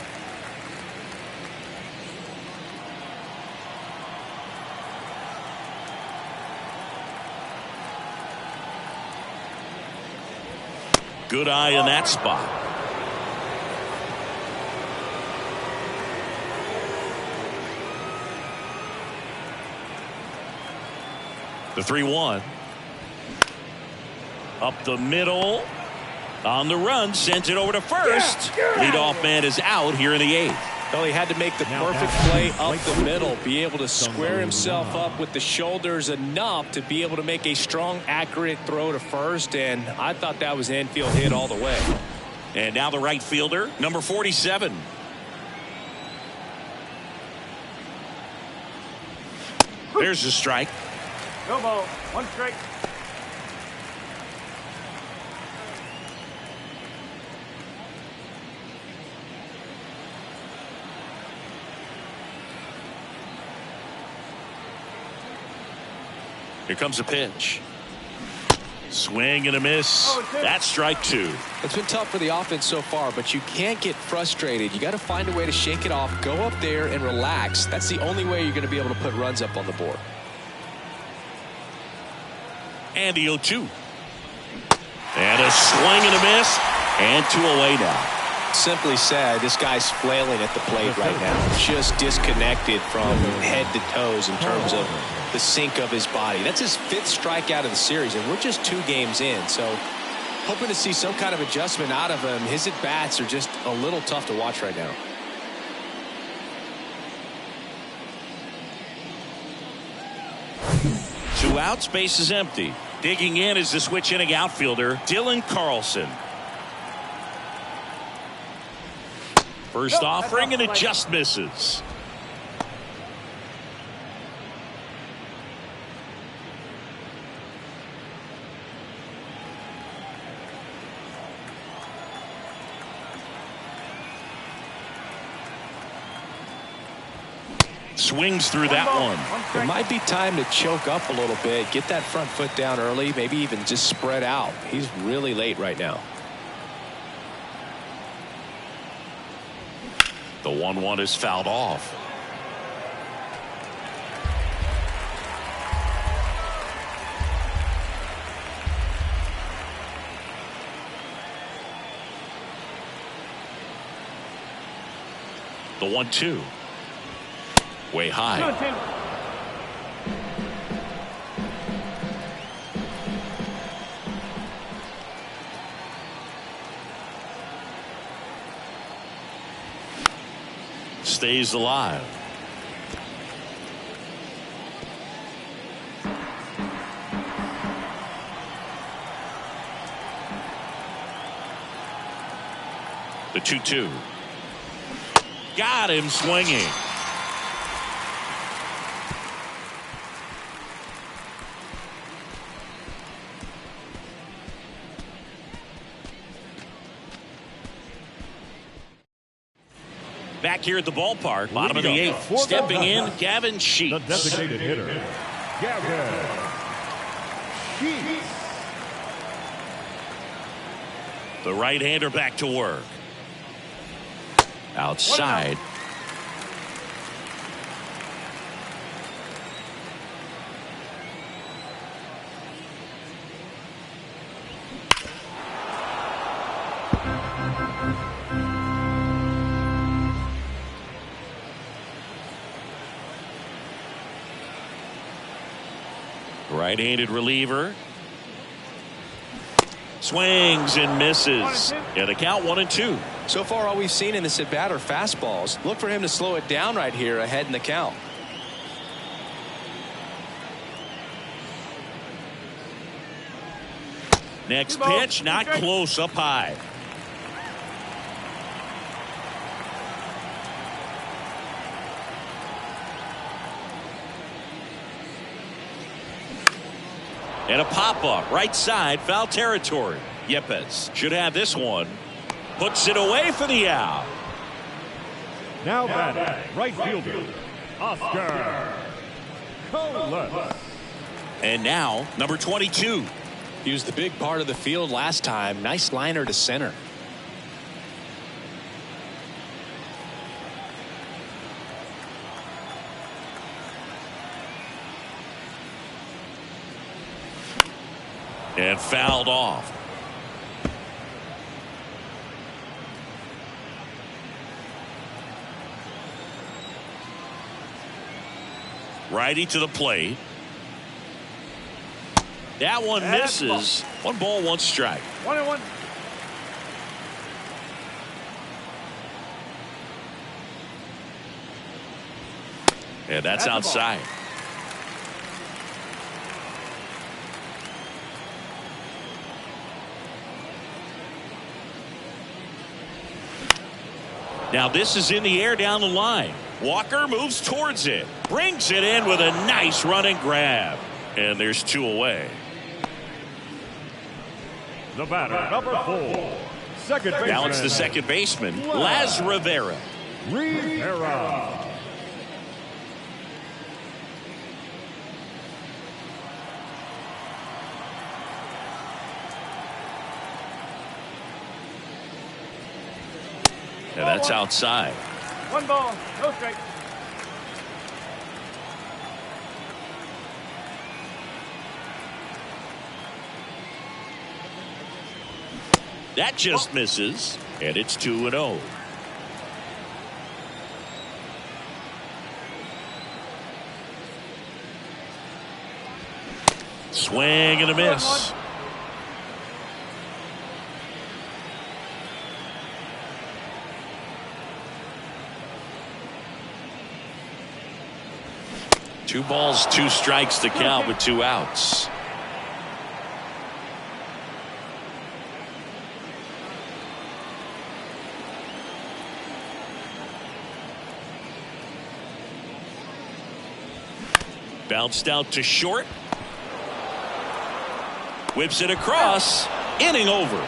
Good eye in that spot. The 3-1. Up the middle. On the run. Sends it over to first. Leadoff man is out here in the 8th. Well, he had to make the perfect play up the middle, be able to square himself up with the shoulders enough to be able to make a strong, accurate throw to first, and I thought that was an infield hit all the way. And now the right fielder, number 47. There's the strike. No ball, 1 strike. Here comes a pitch. Swing and a miss. That's strike 2. It's been tough for the offense so far, but you can't get frustrated. You got to find a way to shake it off, go up there and relax. That's the only way you're going to be able to put runs up on the board. And the 0-2. And a swing and a miss. And 2 away now. Simply said, this guy's flailing at the plate right now. Just disconnected from head to toes in terms of the sink of his body. That's his 5th strikeout of the series, and we're just 2 games in. So hoping to see some kind of adjustment out of him. His at-bats are just a little tough to watch right now. Two outs, base is empty. Digging in is the switch inning outfielder, Dylan Carlson. First offering, and it just misses. swings through that one. It might be time to choke up a little bit, get that front foot down early, maybe even just spread out. He's really late right now. The 1-1 is fouled off. The 1-2. Way high. 2-2. Stays alive. The 2-2. Got him swinging. Back here at the ballpark, bottom of the 8th. Stepping in, Gavin Sheets. The designated hitter, Gavin Sheets. The right-hander back to work. Outside. Right-handed reliever. Swings and misses. Yeah, the count 1-2. So far, all we've seen in this at bat are fastballs. Look for him to slow it down right here ahead in the count. Next pitch, not close, up high. And a pop-up, right side, foul territory. Yepes should have this one. Puts it away for the out. Now batting, right fielder, Oscar Colas. And now, number 22. He was the big part of the field last time. Nice liner to center. And fouled off. Righty to the plate. That one misses. 1 ball, 1 strike. 1-1. And that's outside. Now this is in the air down the line. Walker moves towards it. Brings it in with a nice running grab. And there's 2 away. The batter, number 4, second baseman. Now it's the second baseman, Laz Rivera. Rivera. And that's outside. 1 ball, no strike. That just misses, and it's 2-0. Swing and a miss. Two balls, 2 strikes to count with 2 outs. Bounced out to short. Whips it across. Inning over.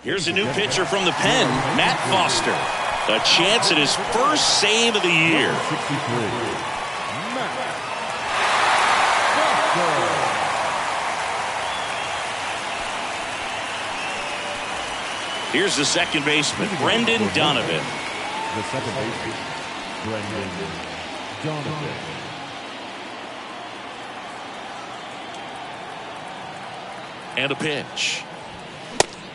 Here's a new pitcher from the pen, Matt Foster. A chance at his first save of the year. 63. Matt Foster. Here's the second baseman, Brendan Donovan. The second baseman, Brendan Donovan. And a pitch.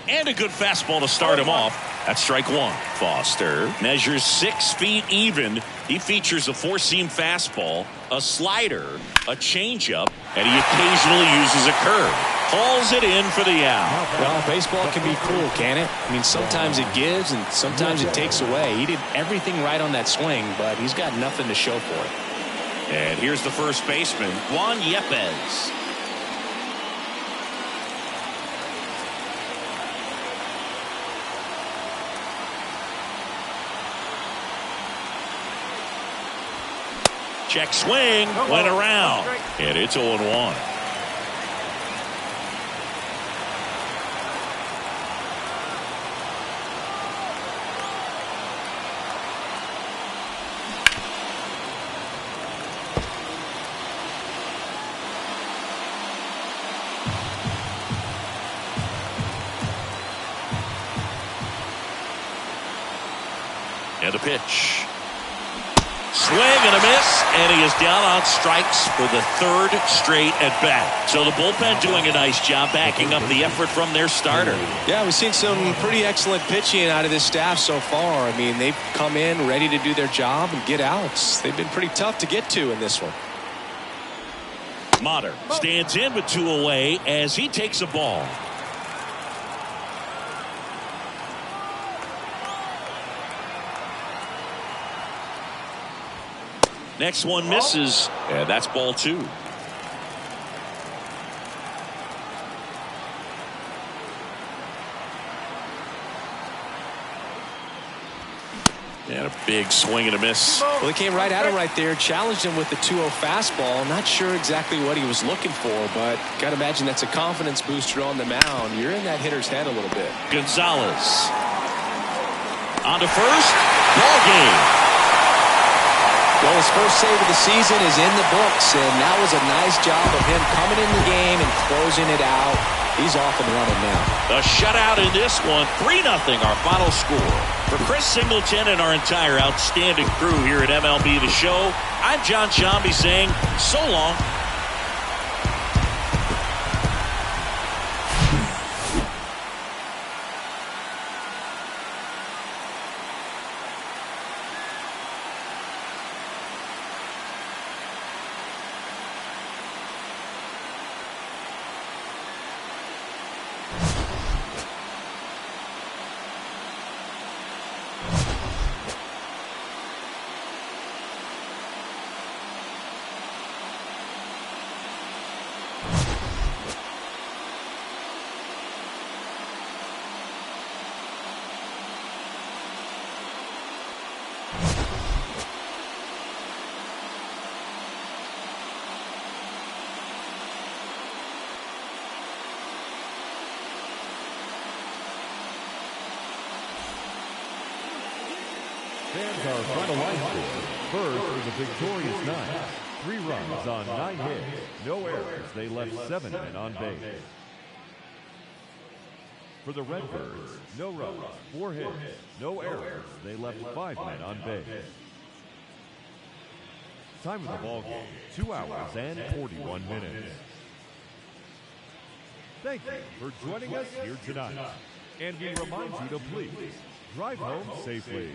And a good fastball to start him off. That's strike one. Foster measures 6 feet even. He features a four-seam fastball, a slider, a changeup, and he occasionally uses a curve. Hauls it in for the out. Well, baseball can be cruel, can it? I mean, sometimes it gives and sometimes it takes away. He did everything right on that swing, but he's got nothing to show for it. And here's the first baseman, Juan Yepez. Check swing, went around, and it's 0-1. And a pitch. Swing and a miss, and he is down on strikes for the third straight at bat. So the bullpen doing a nice job backing up the effort from their starter. Yeah, we've seen some pretty excellent pitching out of this staff so far. I mean, they've come in ready to do their job and get outs. They've been pretty tough to get to in this one. Motter stands in with 2 away as he takes a ball. Next one misses, and that's ball 2. And a big swing and a miss. Well, he came right at him right there, challenged him with the 2-0 fastball. Not sure exactly what he was looking for, but got to imagine that's a confidence booster on the mound. You're in that hitter's head a little bit. Gonzalez on to first. Ball game. Well, his first save of the season is in the books, and that was a nice job of him coming in the game and closing it out. He's off and running now. A shutout in this one, 3-0 our final score. For Chris Singleton and our entire outstanding crew here at MLB The Show, I'm John Shambi saying so long. Fans, our final line score. Birds were the victorious Knights. 3 runs on 9 hits. No errors. They left 7 men on base. For the Redbirds, no runs, 4 hits, no errors. They left 5 men on base. Time of the ball game, 2 hours and 41 minutes. Thank you for joining us here tonight. And we remind you to please drive home safely.